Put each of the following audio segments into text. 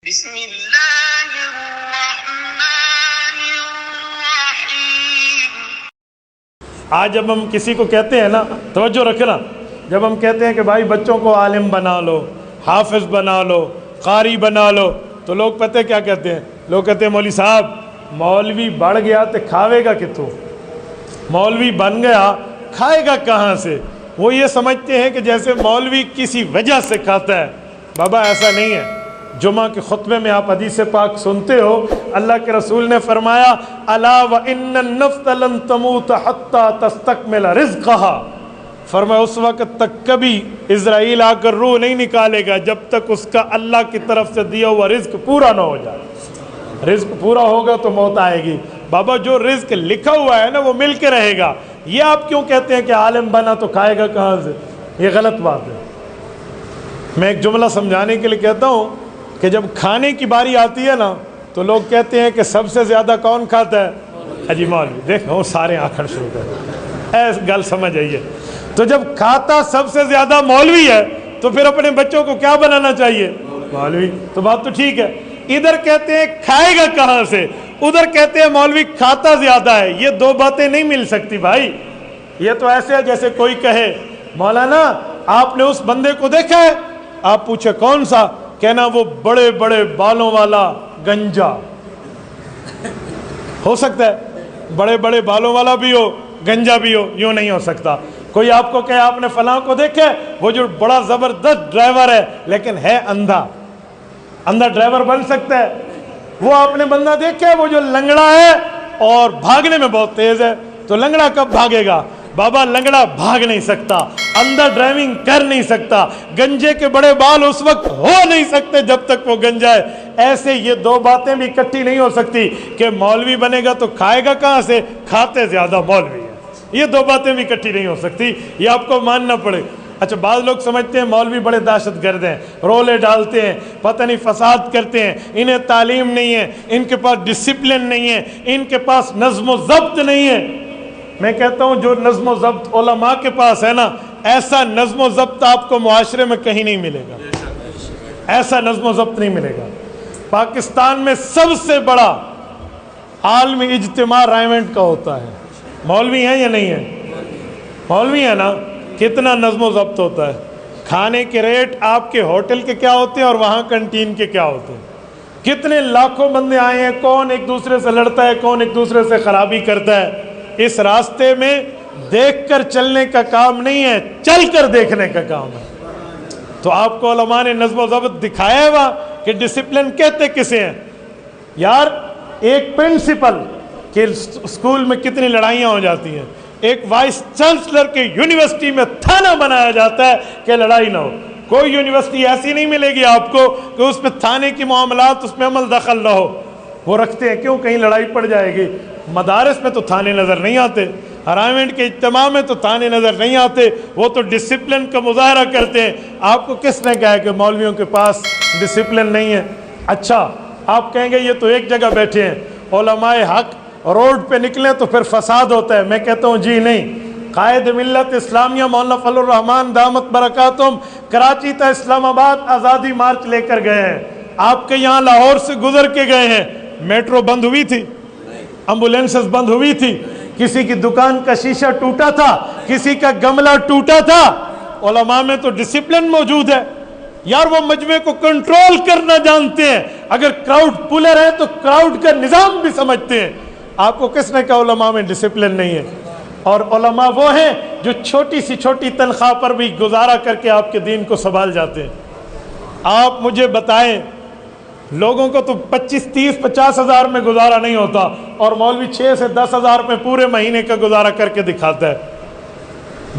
بسم اللہ الرحمن الرحیم۔ آج جب ہم کسی کو کہتے ہیں نا، توجہ رکھنا، جب ہم کہتے ہیں کہ بھائی بچوں کو عالم بنا لو، حافظ بنا لو، قاری بنا لو، تو لوگ پتہ کیا کہتے ہیں؟ لوگ کہتے ہیں مولوی صاحب مولوی بڑھ گیا تو کھاوے گا کتوں؟ مولوی بن گیا کھائے گا کہاں سے؟ وہ یہ سمجھتے ہیں کہ جیسے مولوی کسی وجہ سے کھاتا ہے۔ بابا ایسا نہیں ہے۔ جمعہ کے خطبے میں آپ حدیث پاک سنتے ہو، اللہ کے رسول نے فرمایا الا وان النفس لن تموت حتى تستكمل رزقها، فرمایا اس وقت تک کبھی اسرائیل آ کر روح نہیں نکالے گا جب تک اس کا اللہ کی طرف سے دیا ہوا رزق پورا نہ ہو جائے۔ رزق پورا ہوگا تو موت آئے گی۔ بابا جو رزق لکھا ہوا ہے نا وہ مل کے رہے گا۔ یہ آپ کیوں کہتے ہیں کہ عالم بنا تو کھائے گا کہاں سے؟ یہ غلط بات ہے۔ میں ایک جملہ سمجھانے کے لیے کہتا ہوں کہ جب کھانے کی باری آتی ہے نا تو لوگ کہتے ہیں کہ سب سے زیادہ کون کھاتا ہے؟ اجی مولوی۔ دیکھو سارے آنکھیں شروع کر ایس گل سمجھ آئیے۔ تو جب کھاتا سب سے زیادہ مولوی ہے تو پھر اپنے بچوں کو کیا بنانا چاہیے؟ مولوی۔ تو بات تو ٹھیک ہے۔ ادھر کہتے ہیں کھائے گا کہاں سے، ادھر کہتے ہیں مولوی کھاتا زیادہ ہے۔ یہ دو باتیں نہیں مل سکتی بھائی۔ یہ تو ایسے ہے جیسے کوئی کہے مولانا آپ نے اس بندے کو دیکھا ہے؟ آپ پوچھے کون سا؟ کہنا وہ بڑے بڑے بالوں والا گنجا۔ ہو سکتا ہے بڑے بڑے بالوں والا بھی ہو گنجا بھی ہو، یوں نہیں ہو سکتا۔ کوئی آپ کو کہے آپ نے فلاں کو دیکھا ہے وہ جو بڑا زبردست ڈرائیور ہے لیکن ہے اندھا، اندھا ڈرائیور بن سکتا ہے؟ وہ آپ نے بندہ دیکھا ہے وہ جو لنگڑا ہے اور بھاگنے میں بہت تیز ہے، تو لنگڑا کب بھاگے گا؟ بابا لنگڑا بھاگ نہیں سکتا، اندھا ڈرائیونگ کر نہیں سکتا، گنجے کے بڑے بال اس وقت ہو نہیں سکتے جب تک وہ گنجا ہے۔ ایسے یہ دو باتیں بھی اکٹھی نہیں ہو سکتی کہ مولوی بنے گا تو کھائے گا کہاں سے، کھاتے زیادہ مولوی ہے۔ یہ دو باتیں بھی اکٹھی نہیں ہو سکتی، یہ آپ کو ماننا پڑے۔ اچھا بعض لوگ سمجھتے ہیں مولوی بڑے دہشت گرد ہیں، رولے ڈالتے ہیں، پتہ نہیں فساد کرتے ہیں، انہیں تعلیم نہیں ہے، ان کے پاس ڈسپلن نہیں ہے، ان کے پاس نظم و ضبط نہیں ہے۔ میں کہتا ہوں جو نظم و ضبط علماء کے پاس ہے نا، ایسا نظم و ضبط آپ کو معاشرے میں کہیں نہیں ملے گا، ایسا نظم و ضبط نہیں ملے گا۔ پاکستان میں سب سے بڑا عالمی اجتماع رائمنڈ کا ہوتا ہے۔ مولوی ہیں یا نہیں ہیں؟ مولوی ہیں نا۔ کتنا نظم و ضبط ہوتا ہے، کھانے کے ریٹ آپ کے ہوٹل کے کیا ہوتے ہیں اور وہاں کنٹین کے کیا ہوتے ہیں، کتنے لاکھوں بندے آئے ہیں، کون ایک دوسرے سے لڑتا ہے، کون ایک دوسرے سے خرابی کرتا ہے۔ اس راستے میں دیکھ کر چلنے کا کام نہیں ہے، چل کر دیکھنے کا کام ہے۔ تو آپ کو علماء نے نظم و ضبط دکھایا ہے وہاں کہ ڈسپلن کہتے کسے ہیں؟ یار ایک پرنسپل کہ اسکول میں کتنی لڑائیاں ہو جاتی ہیں، ایک وائس چانسلر کے یونیورسٹی میں تھانہ بنایا جاتا ہے کہ لڑائی نہ ہو۔ کوئی یونیورسٹی ایسی نہیں ملے گی آپ کو کہ اس پہ تھانے کی معاملات اس میں عمل دخل نہ ہو۔ وہ رکھتے ہیں کیوں؟ کہیں لڑائی پڑ جائے گی۔ مدارس میں تو تھانے نظر نہیں آتے، ہرائمنٹ کے اجتماع میں تو تھانے نظر نہیں آتے، وہ تو ڈسپلن کا مظاہرہ کرتے ہیں۔ آپ کو کس نے کہا کہ مولویوں کے پاس ڈسپلن نہیں ہے؟ اچھا آپ کہیں گے یہ تو ایک جگہ بیٹھے ہیں، علماء حق روڈ پہ نکلیں تو پھر فساد ہوتا ہے۔ میں کہتا ہوں جی نہیں۔ قائد ملت اسلامیہ مولانا فضل الرحمان دامت برکاتہم کراچی تا اسلام آباد آزادی مارچ لے کر گئے ہیں۔ آپ کے یہاں لاہور سے گزر کے گئے ہیں، میٹرو بند ہوئی تھی، ایمبولینسز بند ہوئی تھی، کسی کی دکان کا شیشہ ٹوٹا تھا، کسی کا گملہ ٹوٹا تھا۔ علماء میں تو ڈسپلن موجود ہے یار، وہ مجمع کو کنٹرول کرنا جانتے ہیں۔ اگر کراؤڈ پولر ہے تو کراؤڈ کا نظام بھی سمجھتے ہیں۔ آپ کو کس نے کہا علماء میں ڈسپلن نہیں ہے؟ اور علماء وہ ہیں جو چھوٹی سی چھوٹی تنخواہ پر بھی گزارا کر کے آپ کے دین کو سنبھال جاتے ہیں۔ آپ مجھے بتائیں لوگوں کو تو 25, 30, 50 ہزار میں گزارا نہیں ہوتا، اور مولوی 6 سے 10 ہزار میں پورے مہینے کا گزارا کر کے دکھاتا ہے۔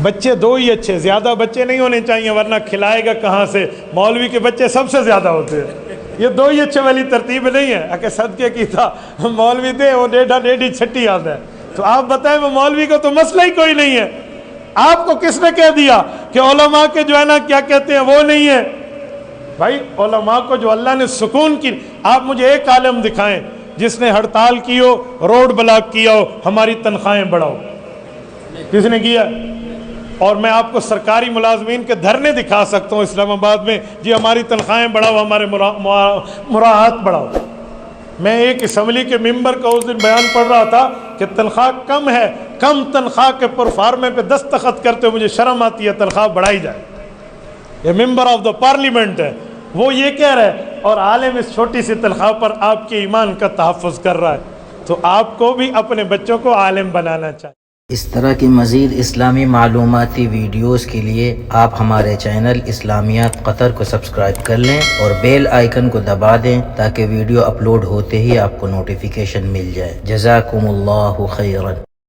بچے دو ہی اچھے، زیادہ بچے نہیں ہونے چاہیے ورنہ کھلائے گا کہاں سے؟ مولوی کے بچے سب سے زیادہ ہوتے ہیں۔ یہ دو ہی اچھے والی ترتیب نہیں ہے کہ صدقے کی تھا مولوی دے وہ ڈیڑھا ڈیڑھی چھٹی آتا ہے۔ تو آپ بتائیں وہ مولوی کو تو مسئلہ ہی کوئی نہیں ہے۔ آپ کو کس نے کہہ دیا کہ علماء کے جو ہے نا کیا کہتے ہیں وہ نہیں ہے؟ بھائی علماء کو جو اللہ نے سکون کی، آپ مجھے ایک عالم دکھائیں جس نے ہڑتال کی ہو، روڈ بلاک کیا ہو، ہماری تنخواہیں بڑھاؤ، کس نے کیا؟ اور میں آپ کو سرکاری ملازمین کے دھرنے دکھا سکتا ہوں اسلام آباد میں، جی ہماری تنخواہیں بڑھاؤ، ہمارے مراعات بڑھاؤ۔ میں ایک اسمبلی کے ممبر کا اس دن بیان پڑھ رہا تھا کہ تنخواہ کم ہے، کم تنخواہ کے پروفارمے پہ دستخط کرتے ہوئے مجھے شرم آتی ہے، تنخواہ بڑھائی جائے۔ یہ ممبر آف دا پارلیمنٹ ہے، وہ یہ کہہ رہا ہے، اور عالم اس چھوٹی سی تنخواہ پر آپ کے ایمان کا تحفظ کر رہا ہے۔ تو آپ کو بھی اپنے بچوں کو عالم بنانا چاہیے۔ اس طرح کی مزید اسلامی معلوماتی ویڈیوز کے لیے آپ ہمارے چینل اسلامیات قطر کو سبسکرائب کر لیں اور بیل آئیکن کو دبا دیں تاکہ ویڈیو اپلوڈ ہوتے ہی آپ کو نوٹیفیکیشن مل جائے۔ جزاکم اللہ خیرا۔